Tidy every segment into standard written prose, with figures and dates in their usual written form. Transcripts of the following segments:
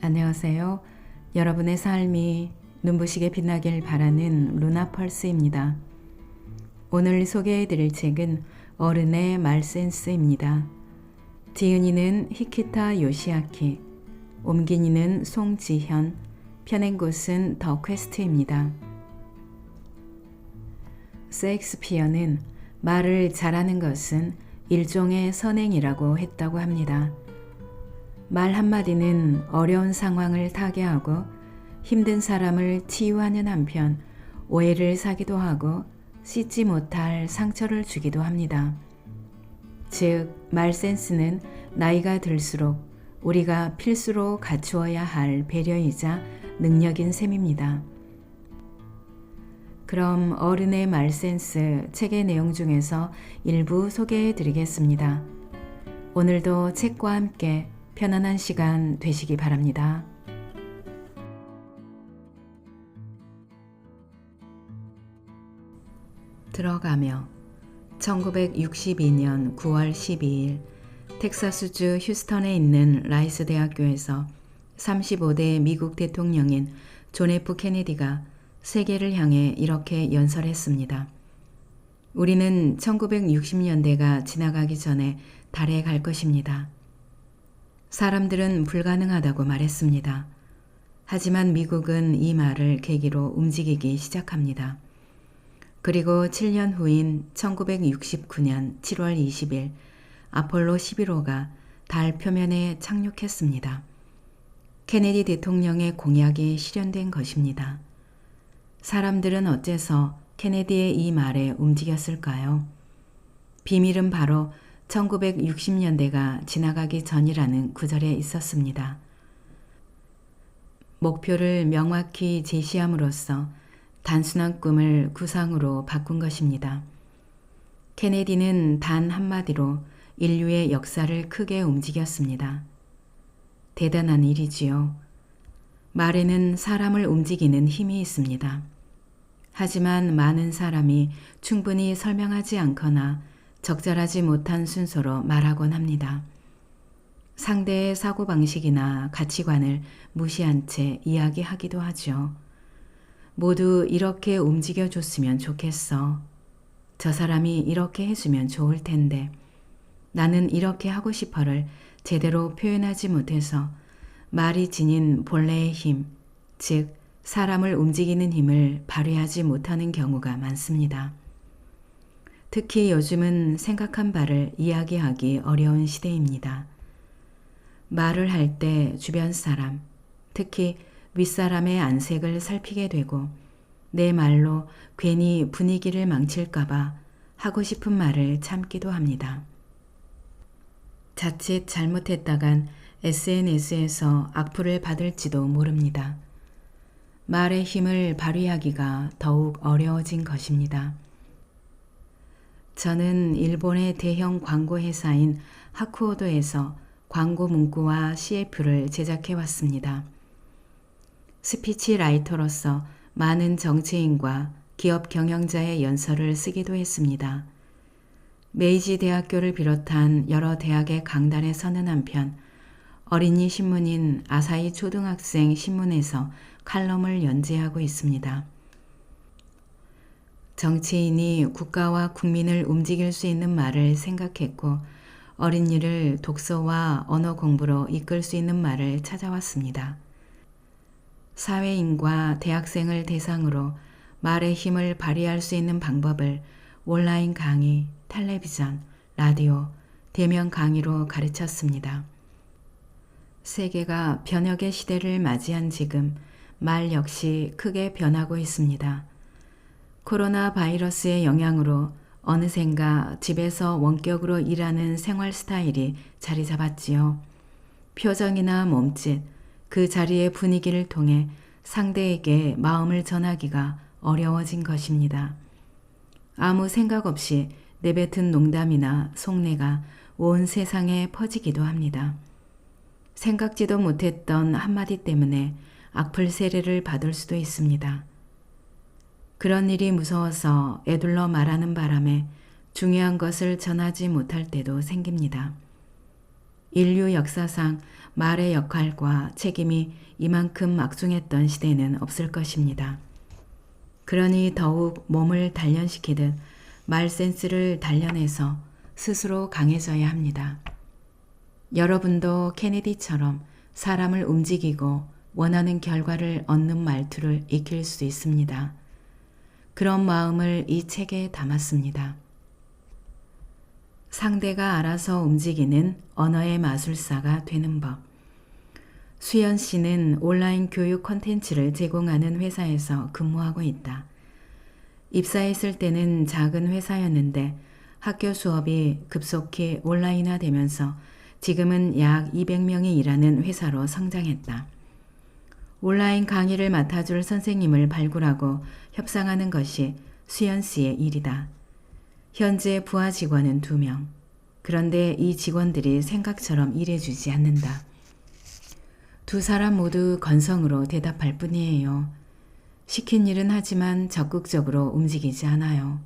안녕하세요. 여러분의 삶이 눈부시게 빛나길 바라는 루나펄스입니다. 오늘 소개해드릴 책은 어른의 말센스입니다. 지은이는 히키타 요시아키, 옮긴이는 송지현, 펴낸 곳은 더 퀘스트입니다. 셰익스피어는 말을 잘하는 것은 일종의 선행이라고 했다고 합니다. 말 한마디는 어려운 상황을 타개하고 힘든 사람을 치유하는 한편 오해를 사기도 하고 씻지 못할 상처를 주기도 합니다. 즉, 말 센스는 나이가 들수록 우리가 필수로 갖추어야 할 배려이자 능력인 셈입니다. 그럼 어른의 말 센스 책의 내용 중에서 일부 소개해 드리겠습니다. 오늘도 책과 함께 편안한 시간 되시기 바랍니다. 들어가며 1962년 9월 12일 텍사스주 휴스턴에 있는 라이스 대학교에서 35대 미국 대통령인 존 F 케네디가 세계를 향해 이렇게 연설했습니다. 우리는 1960년대가 지나가기 전에 달에 갈 것입니다. 사람들은 불가능하다고 말했습니다. 하지만 미국은 이 말을 계기로 움직이기 시작합니다. 그리고 7년 후인 1969년 7월 20일 아폴로 11호가 달 표면에 착륙했습니다. 케네디 대통령의 공약이 실현된 것입니다. 사람들은 어째서 케네디의 이 말에 움직였을까요? 비밀은 바로 1960년대가 지나가기 전이라는 구절에 있었습니다. 목표를 명확히 제시함으로써 단순한 꿈을 구상으로 바꾼 것입니다. 케네디는 단 한마디로 인류의 역사를 크게 움직였습니다. 대단한 일이지요. 말에는 사람을 움직이는 힘이 있습니다. 하지만 많은 사람이 충분히 설명하지 않거나 적절하지 못한 순서로 말하곤 합니다. 상대의 사고방식이나 가치관을 무시한 채 이야기하기도 하죠. 모두 이렇게 움직여줬으면 좋겠어. 저 사람이 이렇게 해주면 좋을 텐데. 나는 이렇게 하고 싶어를 제대로 표현하지 못해서 말이 지닌 본래의 힘, 즉 사람을 움직이는 힘을 발휘하지 못하는 경우가 많습니다. 특히 요즘은 생각한 바를 이야기하기 어려운 시대입니다. 말을 할 때 주변 사람, 특히 윗사람의 안색을 살피게 되고 내 말로 괜히 분위기를 망칠까봐 하고 싶은 말을 참기도 합니다. 자칫 잘못했다간 SNS에서 악플을 받을지도 모릅니다. 말의 힘을 발휘하기가 더욱 어려워진 것입니다. 저는 일본의 대형 광고 회사인 하쿠오도에서 광고 문구와 CF를 제작해 왔습니다. 스피치 라이터로서 많은 정치인과 기업 경영자의 연설을 쓰기도 했습니다. 메이지 대학교를 비롯한 여러 대학의 강단에 서는 한편 어린이 신문인 아사히 초등학생 신문에서 칼럼을 연재하고 있습니다. 정치인이 국가와 국민을 움직일 수 있는 말을 생각했고 어린이를 독서와 언어 공부로 이끌 수 있는 말을 찾아왔습니다. 사회인과 대학생을 대상으로 말의 힘을 발휘할 수 있는 방법을 온라인 강의, 텔레비전, 라디오, 대면 강의로 가르쳤습니다. 세계가 변혁의 시대를 맞이한 지금 말 역시 크게 변하고 있습니다. 코로나 바이러스의 영향으로 어느샌가 집에서 원격으로 일하는 생활 스타일이 자리 잡았지요. 표정이나 몸짓, 그 자리의 분위기를 통해 상대에게 마음을 전하기가 어려워진 것입니다. 아무 생각 없이 내뱉은 농담이나 속내가 온 세상에 퍼지기도 합니다. 생각지도 못했던 한마디 때문에 악플 세례를 받을 수도 있습니다. 그런 일이 무서워서 애둘러 말하는 바람에 중요한 것을 전하지 못할 때도 생깁니다. 인류 역사상 말의 역할과 책임이 이만큼 막중했던 시대는 없을 것입니다. 그러니 더욱 몸을 단련시키듯 말 센스를 단련해서 스스로 강해져야 합니다. 여러분도 케네디처럼 사람을 움직이고 원하는 결과를 얻는 말투를 익힐 수 있습니다. 그런 마음을 이 책에 담았습니다. 상대가 알아서 움직이는 언어의 마술사가 되는 법. 수연 씨는 온라인 교육 콘텐츠를 제공하는 회사에서 근무하고 있다. 입사했을 때는 작은 회사였는데 학교 수업이 급속히 온라인화되면서 지금은 약 200명이 일하는 회사로 성장했다. 온라인 강의를 맡아줄 선생님을 발굴하고 협상하는 것이 수연 씨의 일이다. 현재 부하 직원은 2명. 그런데 이 직원들이 생각처럼 일해주지 않는다. 2사람 모두 건성으로 대답할 뿐이에요. 시킨 일은 하지만 적극적으로 움직이지 않아요.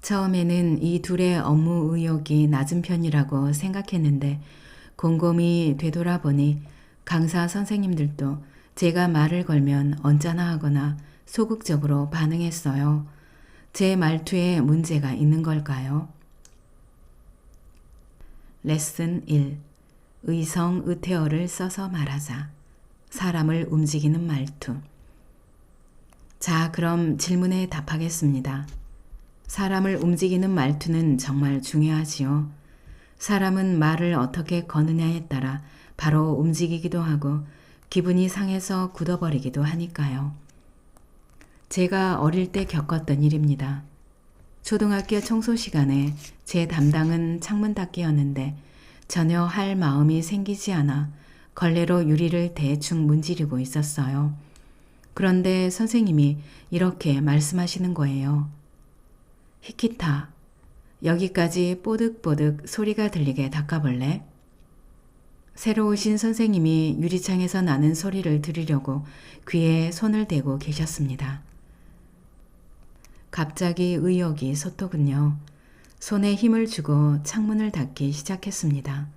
처음에는 이 둘의 업무 의욕이 낮은 편이라고 생각했는데 곰곰이 되돌아보니 강사 선생님들도 제가 말을 걸면 언짢아 하거나 소극적으로 반응했어요. 제 말투에 문제가 있는 걸까요? 레슨 1. 의성 의태어를 써서 말하자. 사람을 움직이는 말투. 자, 그럼 질문에 답하겠습니다. 사람을 움직이는 말투는 정말 중요하지요. 사람은 말을 어떻게 거느냐에 따라 바로 움직이기도 하고 기분이 상해서 굳어버리기도 하니까요. 제가 어릴 때 겪었던 일입니다. 초등학교 청소 시간에 제 담당은 창문 닦기였는데 전혀 할 마음이 생기지 않아 걸레로 유리를 대충 문지르고 있었어요. 그런데 선생님이 이렇게 말씀하시는 거예요. 히키타, 여기까지 뽀득뽀득 소리가 들리게 닦아볼래? 새로 오신 선생님이 유리창에서 나는 소리를 들으려고 귀에 손을 대고 계셨습니다. 갑자기 의욕이 솟더군요. 손에 힘을 주고 창문을 닫기 시작했습니다.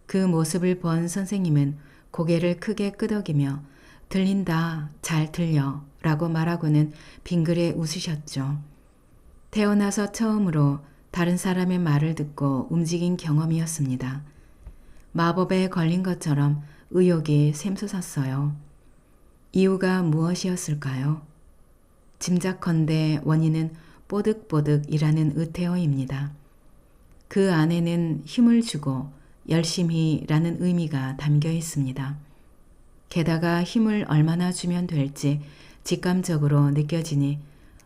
그 모습을 본 선생님은 고개를 크게 끄덕이며 들린다, 잘 들려 라고 말하고는 빙그레 웃으셨죠. 태어나서 처음으로 다른 사람의 말을 듣고 움직인 경험이었습니다. 마법에 걸린 것처럼 의욕이 샘솟았어요. 이유가 무엇이었을까요? 짐작컨대 원인은 뽀득뽀득이라는 의태어입니다. 그 안에는 힘을 주고 열심히라는 의미가 담겨 있습니다. 게다가 힘을 얼마나 주면 될지 직감적으로 느껴지니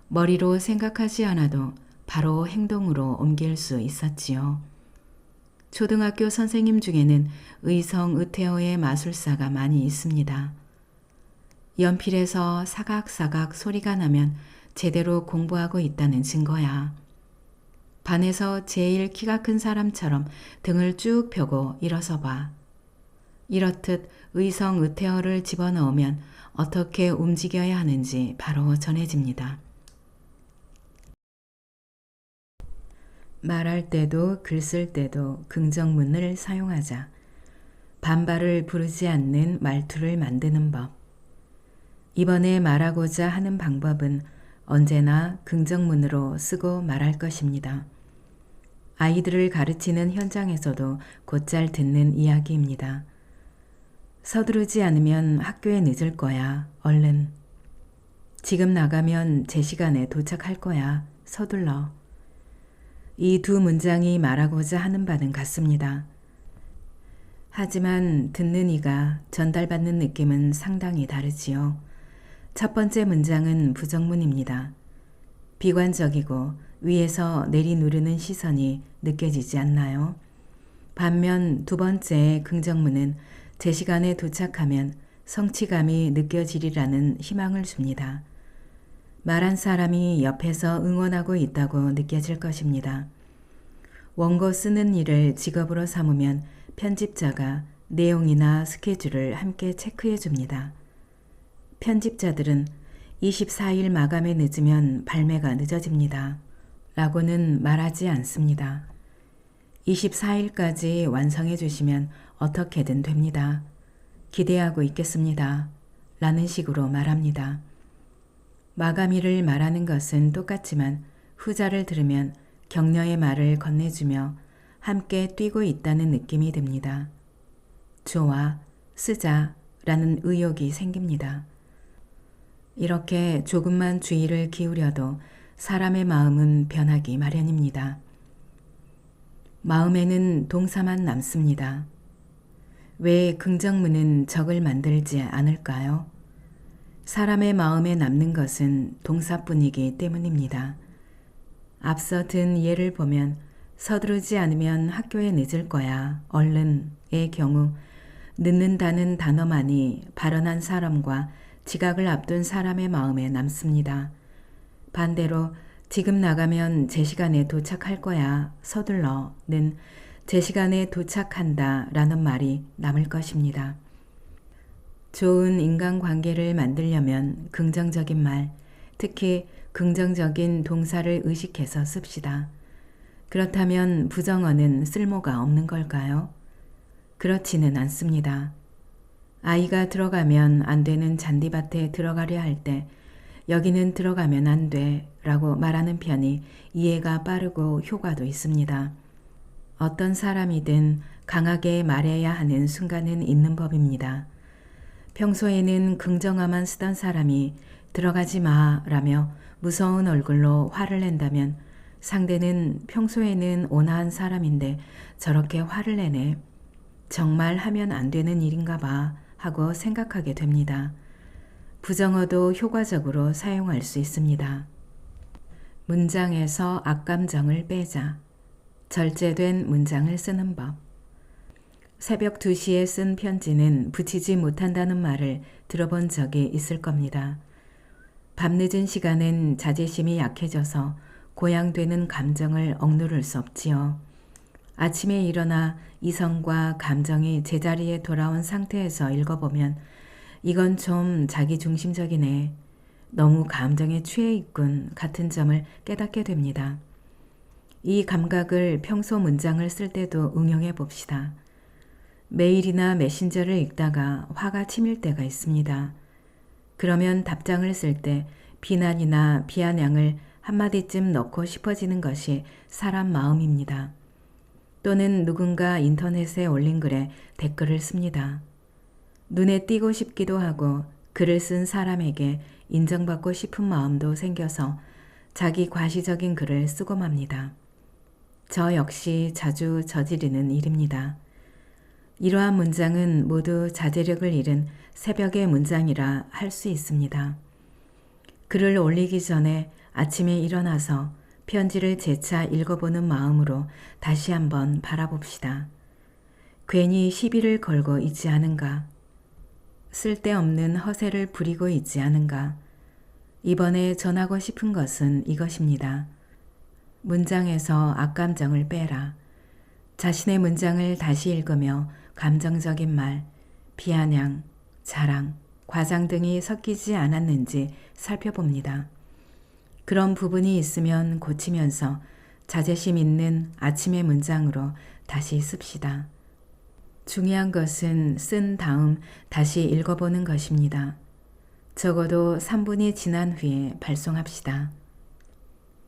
머리로 생각하지 않아도 바로 행동으로 옮길 수 있었지요. 초등학교 선생님 중에는 의성 의태어의 마술사가 많이 있습니다. 연필에서 사각사각 소리가 나면 제대로 공부하고 있다는 증거야. 반에서 제일 키가 큰 사람처럼 등을 쭉 펴고 일어서 봐. 이렇듯 의성 의태어를 집어넣으면 어떻게 움직여야 하는지 바로 전해집니다. 말할 때도 글 쓸 때도 긍정문을 사용하자. 반발을 부르지 않는 말투를 만드는 법. 이번에 말하고자 하는 방법은 언제나 긍정문으로 쓰고 말할 것입니다. 아이들을 가르치는 현장에서도 곧잘 듣는 이야기입니다. 서두르지 않으면 학교에 늦을 거야. 얼른. 지금 나가면 제 시간에 도착할 거야. 서둘러. 이 2 문장이 말하고자 하는 바는 같습니다. 하지만 듣는 이가 전달받는 느낌은 상당히 다르지요. 첫 번째 문장은 부정문입니다. 비관적이고 위에서 내리누르는 시선이 느껴지지 않나요? 반면 2번째 긍정문은 제 시간에 도착하면 성취감이 느껴지리라는 희망을 줍니다. 말한 사람이 옆에서 응원하고 있다고 느껴질 것입니다. 원고 쓰는 일을 직업으로 삼으면 편집자가 내용이나 스케줄을 함께 체크해 줍니다. 편집자들은 24일 마감에 늦으면 발매가 늦어집니다. 라고는 말하지 않습니다. 24일까지 완성해 주시면 어떻게든 됩니다. 기대하고 있겠습니다. 라는 식으로 말합니다. 마감일을 말하는 것은 똑같지만 후자를 들으면 격려의 말을 건네주며 함께 뛰고 있다는 느낌이 듭니다. 좋아, 쓰자 라는 의욕이 생깁니다. 이렇게 조금만 주의를 기울여도 사람의 마음은 변하기 마련입니다. 마음에는 동사만 남습니다. 왜 긍정문은 적을 만들지 않을까요? 사람의 마음에 남는 것은 동사뿐이기 때문입니다. 앞서 든 예를 보면 서두르지 않으면 학교에 늦을 거야, 얼른의 경우 늦는다는 단어만이 발언한 사람과 지각을 앞둔 사람의 마음에 남습니다. 반대로 지금 나가면 제 시간에 도착할 거야, 서둘러는 제 시간에 도착한다 라는 말이 남을 것입니다. 좋은 인간관계를 만들려면 긍정적인 말, 특히 긍정적인 동사를 의식해서 씁시다. 그렇다면 부정어는 쓸모가 없는 걸까요? 그렇지는 않습니다. 아이가 들어가면 안 되는 잔디밭에 들어가려 할 때 여기는 들어가면 안 돼 라고 말하는 편이 이해가 빠르고 효과도 있습니다. 어떤 사람이든 강하게 말해야 하는 순간은 있는 법입니다. 평소에는 긍정어만 쓰던 사람이 들어가지 마 라며 무서운 얼굴로 화를 낸다면 상대는 평소에는 온화한 사람인데 저렇게 화를 내네. 정말 하면 안 되는 일인가 봐 하고 생각하게 됩니다. 부정어도 효과적으로 사용할 수 있습니다. 문장에서 악감정을 빼자. 절제된 문장을 쓰는 법. 새벽 2시에 쓴 편지는 붙이지 못한다는 말을 들어본 적이 있을 겁니다. 밤늦은 시간엔 자제심이 약해져서 고양되는 감정을 억누를 수 없지요. 아침에 일어나 이성과 감정이 제자리에 돌아온 상태에서 읽어보면 이건 좀 자기중심적이네. 너무 감정에 취해 있군 같은 점을 깨닫게 됩니다. 이 감각을 평소 문장을 쓸 때도 응용해 봅시다. 메일이나 메신저를 읽다가 화가 치밀 때가 있습니다. 그러면 답장을 쓸 때 비난이나 비아냥을 한마디쯤 넣고 싶어지는 것이 사람 마음입니다. 또는 누군가 인터넷에 올린 글에 댓글을 씁니다. 눈에 띄고 싶기도 하고 글을 쓴 사람에게 인정받고 싶은 마음도 생겨서 자기 과시적인 글을 쓰고 맙니다. 저 역시 자주 저지르는 일입니다. 이러한 문장은 모두 자제력을 잃은 새벽의 문장이라 할 수 있습니다. 글을 올리기 전에 아침에 일어나서 편지를 재차 읽어보는 마음으로 다시 한번 바라봅시다. 괜히 시비를 걸고 있지 않은가? 쓸데없는 허세를 부리고 있지 않은가? 이번에 전하고 싶은 것은 이것입니다. 문장에서 악감정을 빼라. 자신의 문장을 다시 읽으며 감정적인 말, 비아냥, 자랑, 과장 등이 섞이지 않았는지 살펴봅니다. 그런 부분이 있으면 고치면서 자제심 있는 아침의 문장으로 다시 씁시다. 중요한 것은 쓴 다음 다시 읽어보는 것입니다. 적어도 3분이 지난 후에 발송합시다.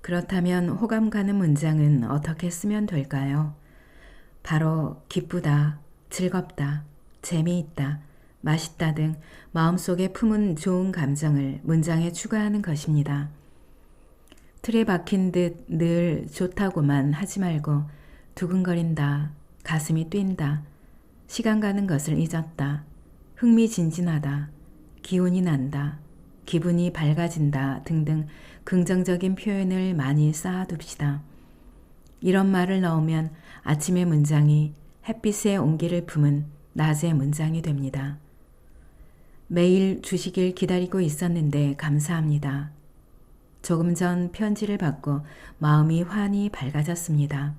그렇다면 호감 가는 문장은 어떻게 쓰면 될까요? 바로 기쁘다, 즐겁다, 재미있다, 맛있다 등 마음속에 품은 좋은 감정을 문장에 추가하는 것입니다. 틀에 박힌 듯 늘 좋다고만 하지 말고 두근거린다, 가슴이 뛴다, 시간 가는 것을 잊었다, 흥미진진하다, 기운이 난다, 기분이 밝아진다 등등 긍정적인 표현을 많이 쌓아둡시다. 이런 말을 넣으면 아침의 문장이 햇빛의 온기를 품은 낮의 문장이 됩니다. 매일 주시길 기다리고 있었는데 감사합니다. 조금 전 편지를 받고 마음이 환히 밝아졌습니다.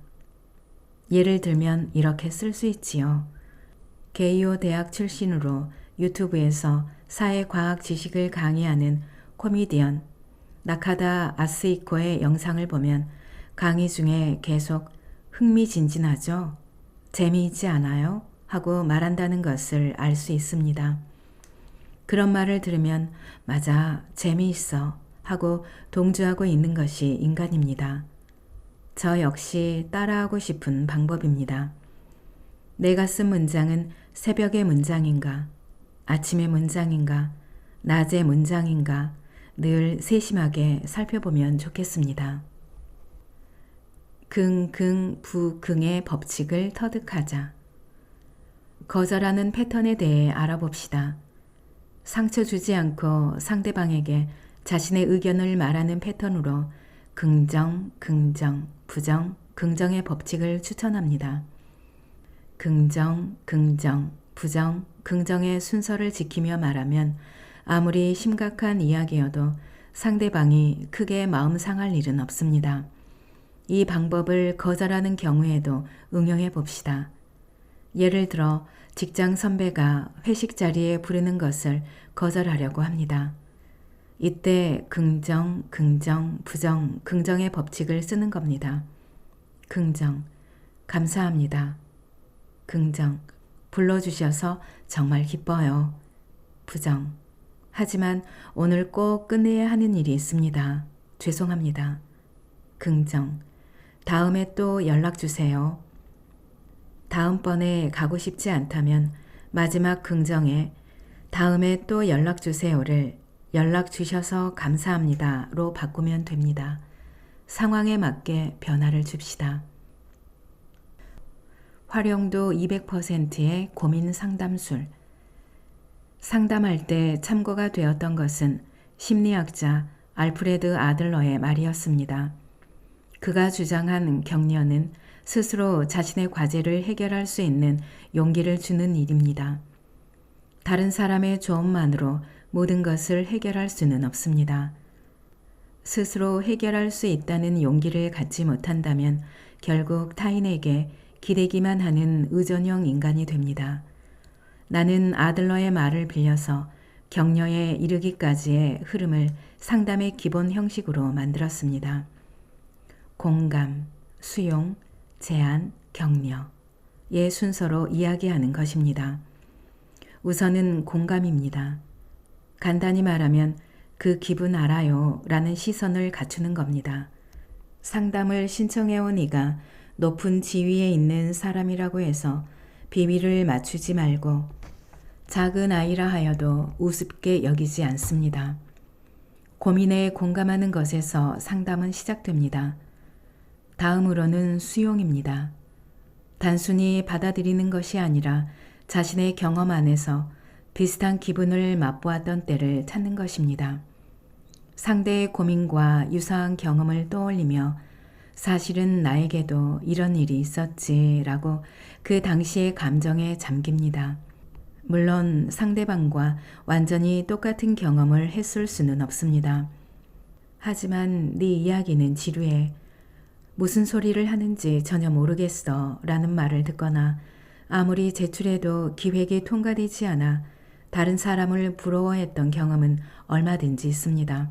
예를 들면 이렇게 쓸 수 있지요. 게이오 대학 출신으로 유튜브에서 사회과학 지식을 강의하는 코미디언 나카다 아스히코의 영상을 보면 강의 중에 계속 흥미진진하죠? 재미있지 않아요? 하고 말한다는 것을 알 수 있습니다. 그런 말을 들으면 맞아, 재미있어 하고 동조하고 있는 것이 인간입니다. 저 역시 따라하고 싶은 방법입니다. 내가 쓴 문장은 새벽의 문장인가, 아침의 문장인가, 낮의 문장인가 늘 세심하게 살펴보면 좋겠습니다. 긍긍부긍의 법칙을 터득하자. 거절하는 패턴에 대해 알아봅시다. 상처 주지 않고 상대방에게 자신의 의견을 말하는 패턴으로 긍정, 긍정, 부정, 긍정의 법칙을 추천합니다. 긍정, 긍정, 부정, 긍정의 순서를 지키며 말하면 아무리 심각한 이야기여도 상대방이 크게 마음 상할 일은 없습니다. 이 방법을 거절하는 경우에도 응용해 봅시다. 예를 들어 직장 선배가 회식 자리에 부르는 것을 거절하려고 합니다. 이때 긍정, 긍정, 부정, 긍정의 법칙을 쓰는 겁니다. 긍정, 감사합니다. 긍정, 불러주셔서 정말 기뻐요. 부정, 하지만 오늘 꼭 끝내야 하는 일이 있습니다. 죄송합니다. 긍정, 다음에 또 연락 주세요. 다음번에 가고 싶지 않다면 마지막 긍정에 다음에 또 연락 주세요를 연락 주셔서 감사합니다로 바꾸면 됩니다. 상황에 맞게 변화를 줍시다. 활용도 200%의 고민 상담술. 상담할 때 참고가 되었던 것은 심리학자 알프레드 아들러의 말이었습니다. 그가 주장한 격려는 스스로 자신의 과제를 해결할 수 있는 용기를 주는 일입니다. 다른 사람의 조언만으로 모든 것을 해결할 수는 없습니다. 스스로 해결할 수 있다는 용기를 갖지 못한다면 결국 타인에게 기대기만 하는 의존형 인간이 됩니다. 나는 아들러의 말을 빌려서 격려에 이르기까지의 흐름을 상담의 기본 형식으로 만들었습니다. 공감, 수용, 제안, 격려의 순서로 이야기하는 것입니다. 우선은 공감입니다. 간단히 말하면 그 기분 알아요 라는 시선을 갖추는 겁니다. 상담을 신청해온 이가 높은 지위에 있는 사람이라고 해서 비위를 맞추지 말고 작은 아이라 하여도 우습게 여기지 않습니다. 고민에 공감하는 것에서 상담은 시작됩니다. 다음으로는 수용입니다. 단순히 받아들이는 것이 아니라 자신의 경험 안에서 비슷한 기분을 맛보았던 때를 찾는 것입니다. 상대의 고민과 유사한 경험을 떠올리며 사실은 나에게도 이런 일이 있었지라고 그 당시의 감정에 잠깁니다. 물론 상대방과 완전히 똑같은 경험을 했을 수는 없습니다. 하지만 네 이야기는 지루해. 무슨 소리를 하는지 전혀 모르겠어 라는 말을 듣거나 아무리 제출해도 기획이 통과되지 않아 다른 사람을 부러워했던 경험은 얼마든지 있습니다.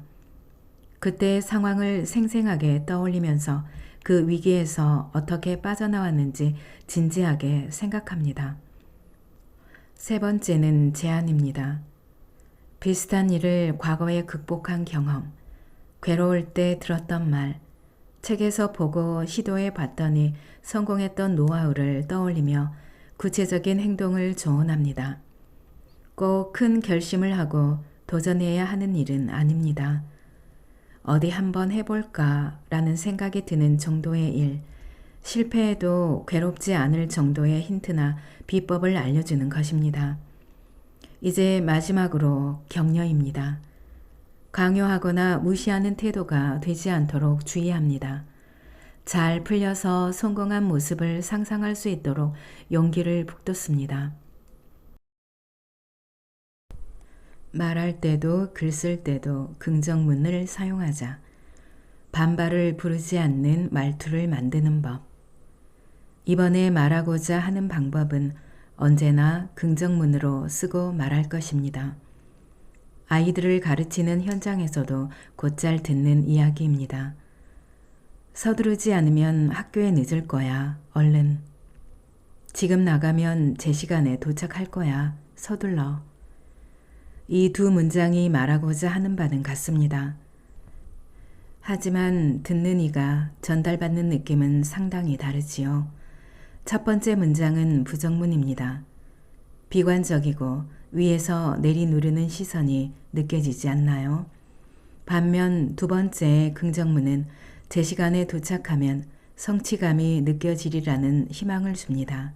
그때의 상황을 생생하게 떠올리면서 그 위기에서 어떻게 빠져나왔는지 진지하게 생각합니다. 세 번째는 제안입니다. 비슷한 일을 과거에 극복한 경험, 괴로울 때 들었던 말, 책에서 보고 시도해 봤더니 성공했던 노하우를 떠올리며 구체적인 행동을 조언합니다. 꼭 큰 결심을 하고 도전해야 하는 일은 아닙니다. 어디 한번 해볼까 라는 생각이 드는 정도의 일, 실패해도 괴롭지 않을 정도의 힌트나 비법을 알려주는 것입니다. 이제 마지막으로 격려입니다. 강요하거나 무시하는 태도가 되지 않도록 주의합니다. 잘 풀려서 성공한 모습을 상상할 수 있도록 용기를 북돋습니다. 말할 때도 글 쓸 때도 긍정문을 사용하자. 반발을 부르지 않는 말투를 만드는 법. 이번에 말하고자 하는 방법은 언제나 긍정문으로 쓰고 말할 것입니다. 아이들을 가르치는 현장에서도 곧잘 듣는 이야기입니다. 서두르지 않으면 학교에 늦을 거야. 얼른. 지금 나가면 제 시간에 도착할 거야. 서둘러. 이 두 문장이 말하고자 하는 바는 같습니다. 하지만 듣는 이가 전달받는 느낌은 상당히 다르지요. 첫 번째 문장은 부정문입니다. 비관적이고 위에서 내리누르는 시선이 느껴지지 않나요? 반면 두 번째 긍정문은 제 시간에 도착하면 성취감이 느껴지리라는 희망을 줍니다.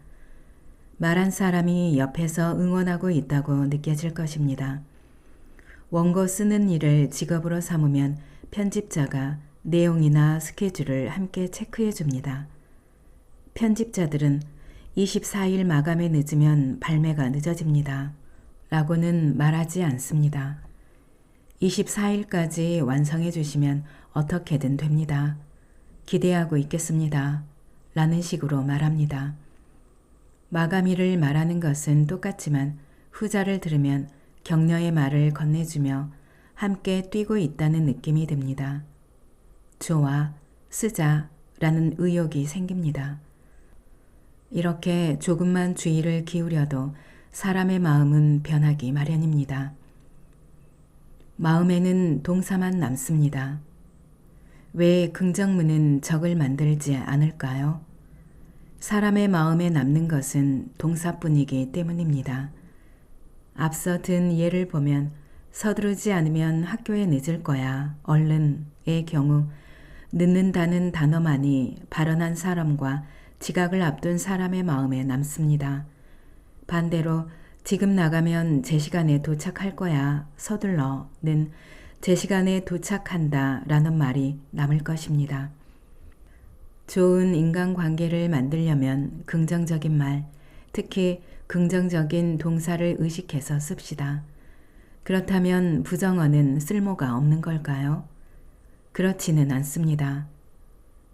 말한 사람이 옆에서 응원하고 있다고 느껴질 것입니다. 원고 쓰는 일을 직업으로 삼으면 편집자가 내용이나 스케줄을 함께 체크해 줍니다. 편집자들은 24일 마감에 늦으면 발매가 늦어집니다. 라고는 말하지 않습니다. 24일까지 완성해 주시면 어떻게든 됩니다. 기대하고 있겠습니다. 라는 식으로 말합니다. 마감일을 말하는 것은 똑같지만 후자를 들으면 격려의 말을 건네주며 함께 뛰고 있다는 느낌이 듭니다. 좋아, 쓰자 라는 의욕이 생깁니다. 이렇게 조금만 주의를 기울여도 사람의 마음은 변하기 마련입니다. 마음에는 동사만 남습니다. 왜 긍정문은 적을 만들지 않을까요? 사람의 마음에 남는 것은 동사뿐이기 때문입니다. 앞서 든 예를 보면 서두르지 않으면 학교에 늦을 거야. 얼른의 경우 늦는다는 단어만이 발언한 사람과 지각을 앞둔 사람의 마음에 남습니다. 반대로 지금 나가면 제 시간에 도착할 거야. 서둘러는 제 시간에 도착한다 라는 말이 남을 것입니다. 좋은 인간관계를 만들려면 긍정적인 말, 특히 긍정적인 동사를 의식해서 씁시다. 그렇다면 부정어는 쓸모가 없는 걸까요? 그렇지는 않습니다.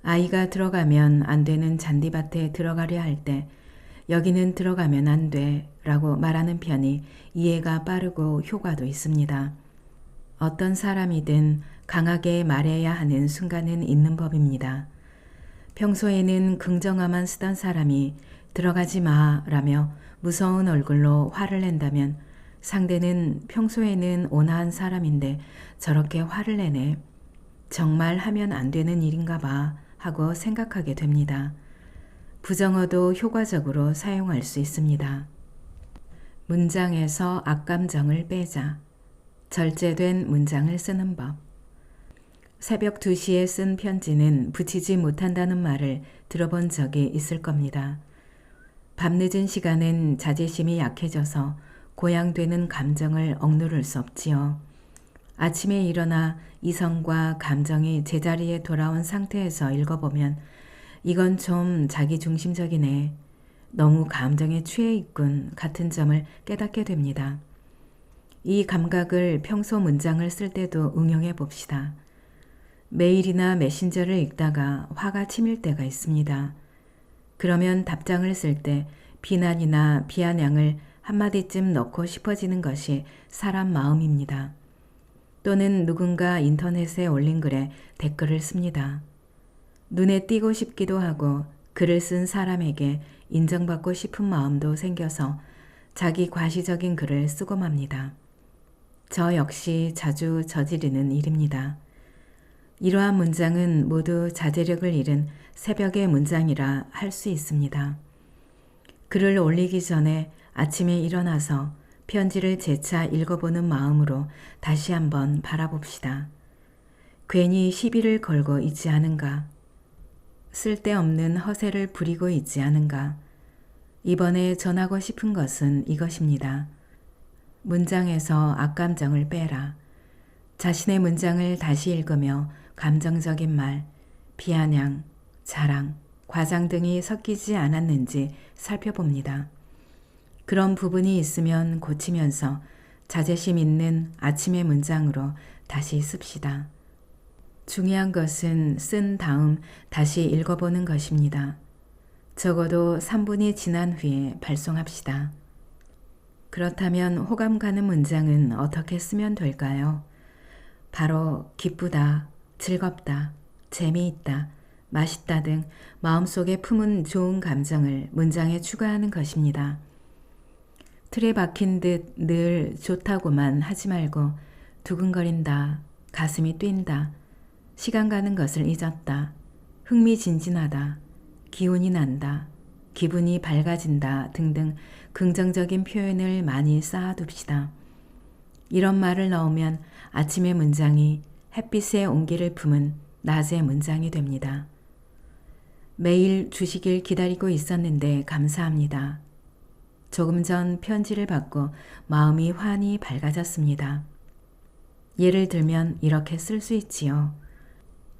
아이가 들어가면 안 되는 잔디밭에 들어가려 할 때 여기는 들어가면 안 돼 라고 말하는 편이 이해가 빠르고 효과도 있습니다. 어떤 사람이든 강하게 말해야 하는 순간은 있는 법입니다. 평소에는 긍정어만 쓰던 사람이 들어가지 마 라며 무서운 얼굴로 화를 낸다면 상대는 평소에는 온화한 사람인데 저렇게 화를 내네. 정말 하면 안 되는 일인가 봐 하고 생각하게 됩니다. 부정어도 효과적으로 사용할 수 있습니다. 문장에서 악감정을 빼자. 절제된 문장을 쓰는 법. 새벽 2시에 쓴 편지는 붙이지 못한다는 말을 들어본 적이 있을 겁니다. 밤늦은 시간엔 자제심이 약해져서 고양되는 감정을 억누를 수 없지요. 아침에 일어나 이성과 감정이 제자리에 돌아온 상태에서 읽어보면 이건 좀 자기중심적이네. 너무 감정에 취해 있군 같은 점을 깨닫게 됩니다. 이 감각을 평소 문장을 쓸 때도 응용해 봅시다. 메일이나 메신저를 읽다가 화가 치밀 때가 있습니다. 그러면 답장을 쓸 때 비난이나 비아냥을 한마디쯤 넣고 싶어지는 것이 사람 마음입니다. 또는 누군가 인터넷에 올린 글에 댓글을 씁니다. 눈에 띄고 싶기도 하고 글을 쓴 사람에게 인정받고 싶은 마음도 생겨서 자기 과시적인 글을 쓰고 맙니다. 저 역시 자주 저지르는 일입니다. 이러한 문장은 모두 자제력을 잃은 새벽의 문장이라 할 수 있습니다. 글을 올리기 전에 아침에 일어나서 편지를 재차 읽어보는 마음으로 다시 한번 바라봅시다. 괜히 시비를 걸고 있지 않은가? 쓸데없는 허세를 부리고 있지 않은가? 이번에 전하고 싶은 것은 이것입니다. 문장에서 악감정을 빼라. 자신의 문장을 다시 읽으며 감정적인 말, 비아냥, 자랑, 과장 등이 섞이지 않았는지 살펴봅니다. 그런 부분이 있으면 고치면서 자제심 있는 아침의 문장으로 다시 씁시다. 중요한 것은 쓴 다음 다시 읽어보는 것입니다. 적어도 3분이 지난 후에 발송합시다. 그렇다면 호감 가는 문장은 어떻게 쓰면 될까요? 바로 기쁘다, 즐겁다, 재미있다, 맛있다 등 마음속에 품은 좋은 감정을 문장에 추가하는 것입니다. 틀에 박힌 듯 늘 좋다고만 하지 말고 두근거린다, 가슴이 뛴다, 시간 가는 것을 잊었다, 흥미진진하다, 기운이 난다, 기분이 밝아진다 등등 긍정적인 표현을 많이 쌓아둡시다. 이런 말을 넣으면 아침의 문장이 햇빛의 온기를 품은 낮의 문장이 됩니다. 매일 주시길 기다리고 있었는데 감사합니다. 조금 전 편지를 받고 마음이 환히 밝아졌습니다. 예를 들면 이렇게 쓸 수 있지요.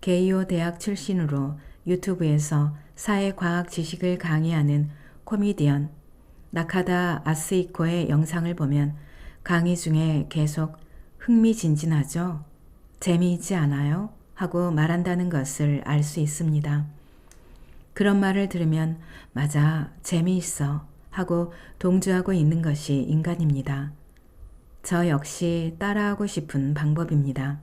게이오 대학 출신으로 유튜브에서 사회과학 지식을 강의하는 코미디언 나카다 아스이코의 영상을 보면 강의 중에 계속 흥미진진하죠? 재미있지 않아요? 하고 말한다는 것을 알 수 있습니다. 그런 말을 들으면 맞아, 재미있어 하고 동조하고 있는 것이 인간입니다. 저 역시 따라하고 싶은 방법입니다.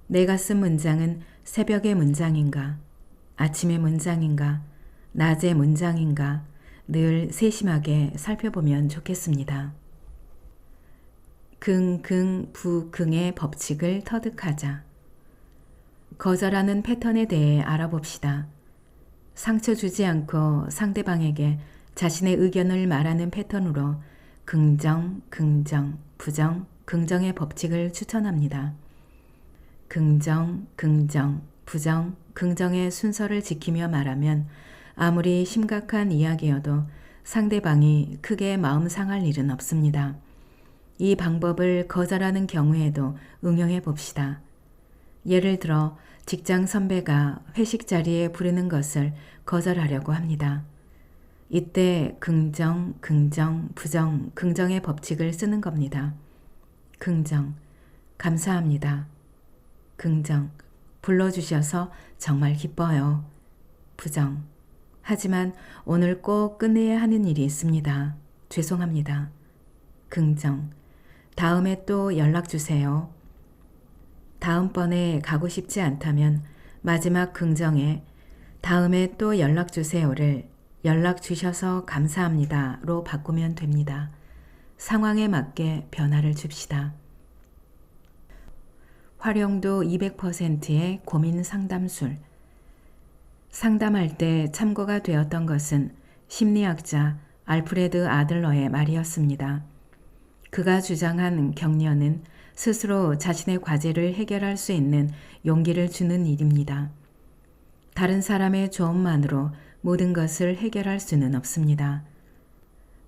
내가 쓴 문장은 새벽의 문장인가, 아침의 문장인가, 낮의 문장인가 늘 세심하게 살펴보면 좋겠습니다. 긍긍부긍의 법칙을 터득하자. 거절하는 패턴에 대해 알아봅시다. 상처 주지 않고 상대방에게 자신의 의견을 말하는 패턴으로 긍정, 긍정, 부정, 긍정의 법칙을 추천합니다. 긍정, 긍정, 부정, 긍정의 순서를 지키며 말하면 아무리 심각한 이야기여도 상대방이 크게 마음 상할 일은 없습니다. 이 방법을 거절하는 경우에도 응용해 봅시다. 예를 들어 직장 선배가 회식 자리에 부르는 것을 거절하려고 합니다. 이때 긍정, 긍정, 부정, 긍정의 법칙을 쓰는 겁니다. 긍정, 감사합니다. 긍정, 불러주셔서 정말 기뻐요. 부정, 하지만 오늘 꼭 끝내야 하는 일이 있습니다. 죄송합니다. 긍정, 다음에 또 연락 주세요. 다음번에 가고 싶지 않다면 마지막 긍정에 다음에 또 연락 주세요를 연락 주셔서 감사합니다로 바꾸면 됩니다. 상황에 맞게 변화를 줍시다. 활용도 200%의 고민 상담술. 상담할 때 참고가 되었던 것은 심리학자 알프레드 아들러의 말이었습니다. 그가 주장한 격려는 스스로 자신의 과제를 해결할 수 있는 용기를 주는 일입니다. 다른 사람의 조언만으로 모든 것을 해결할 수는 없습니다.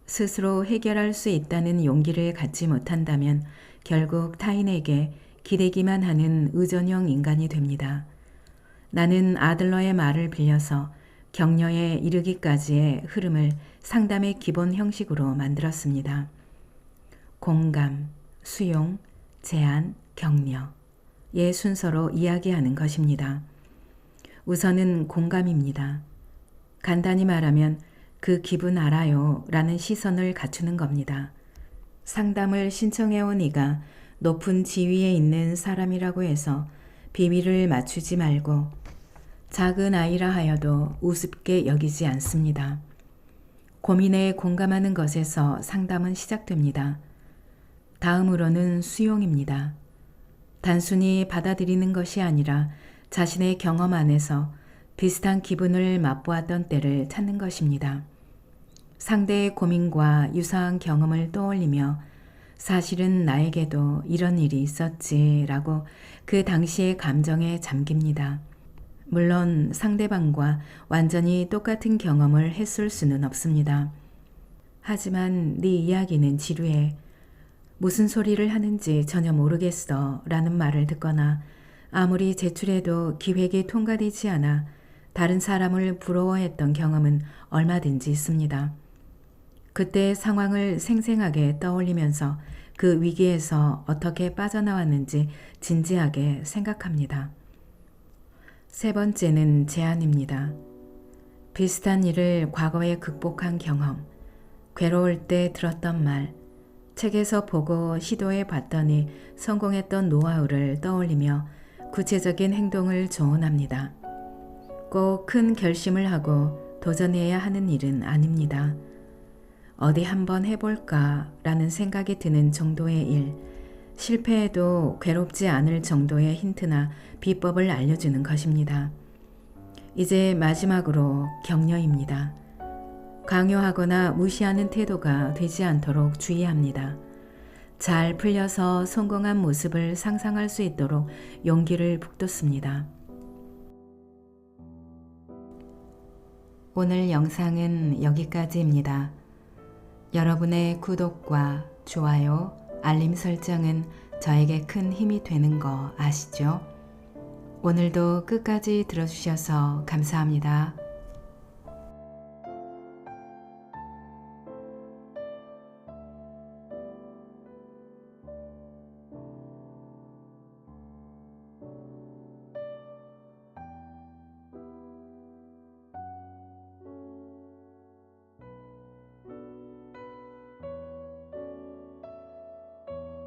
스스로 해결할 수 있다는 용기를 갖지 못한다면 결국 타인에게 기대기만 하는 의존형 인간이 됩니다. 나는 아들러의 말을 빌려서 격려에 이르기까지의 흐름을 상담의 기본 형식으로 만들었습니다. 공감, 수용, 제안, 격려의 순서로 이야기하는 것입니다. 우선은 공감입니다. 간단히 말하면 그 기분 알아요 라는 시선을 갖추는 겁니다. 상담을 신청해온 이가 높은 지위에 있는 사람이라고 해서 비밀을 맞추지 말고 작은 아이라 하여도 우습게 여기지 않습니다. 고민에 공감하는 것에서 상담은 시작됩니다. 다음으로는 수용입니다. 단순히 받아들이는 것이 아니라 자신의 경험 안에서 비슷한 기분을 맛보았던 때를 찾는 것입니다. 상대의 고민과 유사한 경험을 떠올리며 사실은 나에게도 이런 일이 있었지라고 그 당시의 감정에 잠깁니다. 물론 상대방과 완전히 똑같은 경험을 했을 수는 없습니다. 하지만 네 이야기는 지루해. 무슨 소리를 하는지 전혀 모르겠어 라는 말을 듣거나 아무리 제출해도 기획이 통과되지 않아 다른 사람을 부러워했던 경험은 얼마든지 있습니다. 그때의 상황을 생생하게 떠올리면서 그 위기에서 어떻게 빠져나왔는지 진지하게 생각합니다. 세 번째는 제안입니다. 비슷한 일을 과거에 극복한 경험, 괴로울 때 들었던 말, 책에서 보고 시도해 봤더니 성공했던 노하우를 떠올리며 구체적인 행동을 조언합니다. 꼭 큰 결심을 하고 도전해야 하는 일은 아닙니다. 어디 한번 해볼까 라는 생각이 드는 정도의 일, 실패해도 괴롭지 않을 정도의 힌트나 비법을 알려주는 것입니다. 이제 마지막으로 격려입니다. 강요하거나 무시하는 태도가 되지 않도록 주의합니다. 잘 풀려서 성공한 모습을 상상할 수 있도록 용기를 북돋습니다. 오늘 영상은 여기까지입니다. 여러분의 구독과 좋아요, 알림 설정은 저에게 큰 힘이 되는 거 아시죠? 오늘도 끝까지 들어주셔서 감사합니다.